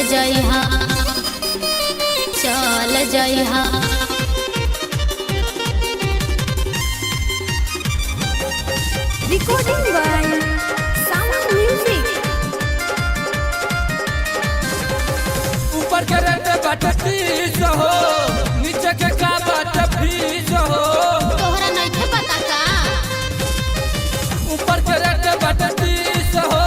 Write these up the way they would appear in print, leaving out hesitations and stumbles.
जइहा चल जइहा। Recording by Sound Music। ऊपर के रेट बाटे 30 हो, नीचे के का बाटे 20 हो। तोहरा नइखे पता का? ऊपर के रेट बाटे 30 हो,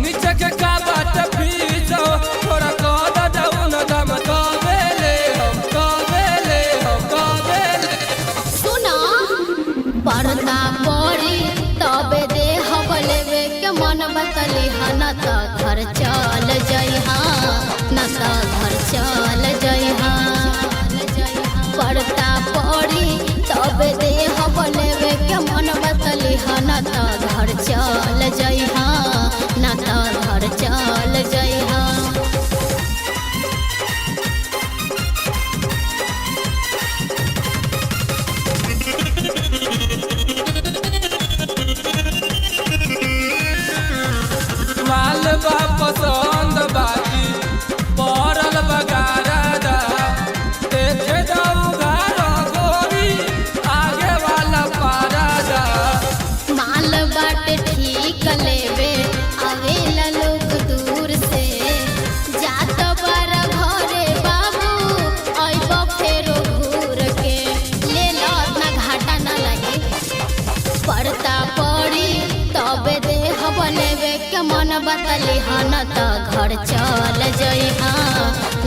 नीचे के का बाटे 20 हो। थोड़ा कद डाउन दाम कबेले हम कबेले हम कबेले। सुना पर्दा पड़ी तबे दे हबलेवे के मन बतली हन त घर चल जइहा न त घर चल जइहा। पर्दा पड़ी तबे दे हबलेवे के मन बतली हन त घर चल जइहा न त घर चल जइहा। माल बा पसंद बाकी पड़ल बगारदा, देखे जाऊ घर गोरी आगे वाला पारदा। माल बाटे ठीक लेवे आवेला लोग दूर से, जात बार घरे बाबू अइब फेरो घूर के, ले लो ना घाटा ना लगे। पड़ता पड़ी तबे दे हबलेवे के मन बतली हन त घर चल जइहा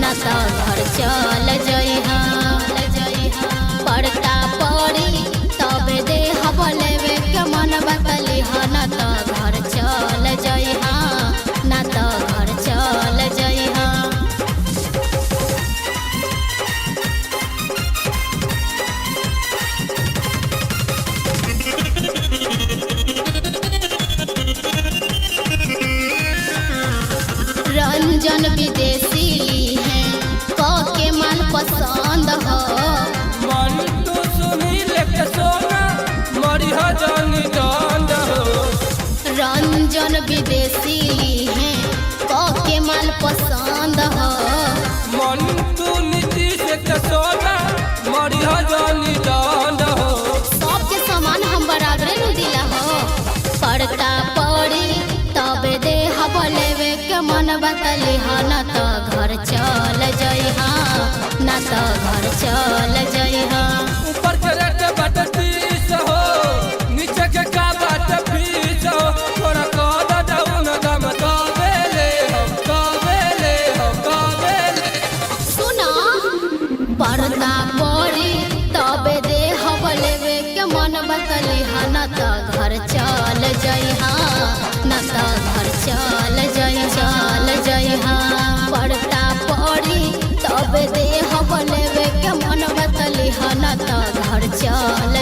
न त घर चल जइहा। पड़ता पड़ी तबे दे हबलेवे के मन बतली हन त घर चल जइहा न त घर चल जइहा। रंजन विदेशी है क के मन पसंद हो। मन तो सुनी लेके सोना मरी हजानी दंड हो। रंजन विदेशी है क के मन पसंद हो। मन तू नीति से के सोना मरी हजानी दंड हो। सबके समान हम बराबरे नु दिला हो। पड़ता पड़ी तबे दे हबलेवे के मन बतली हन त घर चल जइहा न त घर चल जइहा। ऊपर के रेट बाटे 30 हो, नीचे के का बाटे 20 हो। थोड़ा कद डाउन दाम कबेले हम कबेले हम कबेले। सुना पर्दा पड़ी तबे दे हबलेवे के मन बतली हन त घर चल जइहा न त घर चल जइहा। पर्दा पड़ी तबे दे हबलेवे के मन बतली हन त घर चल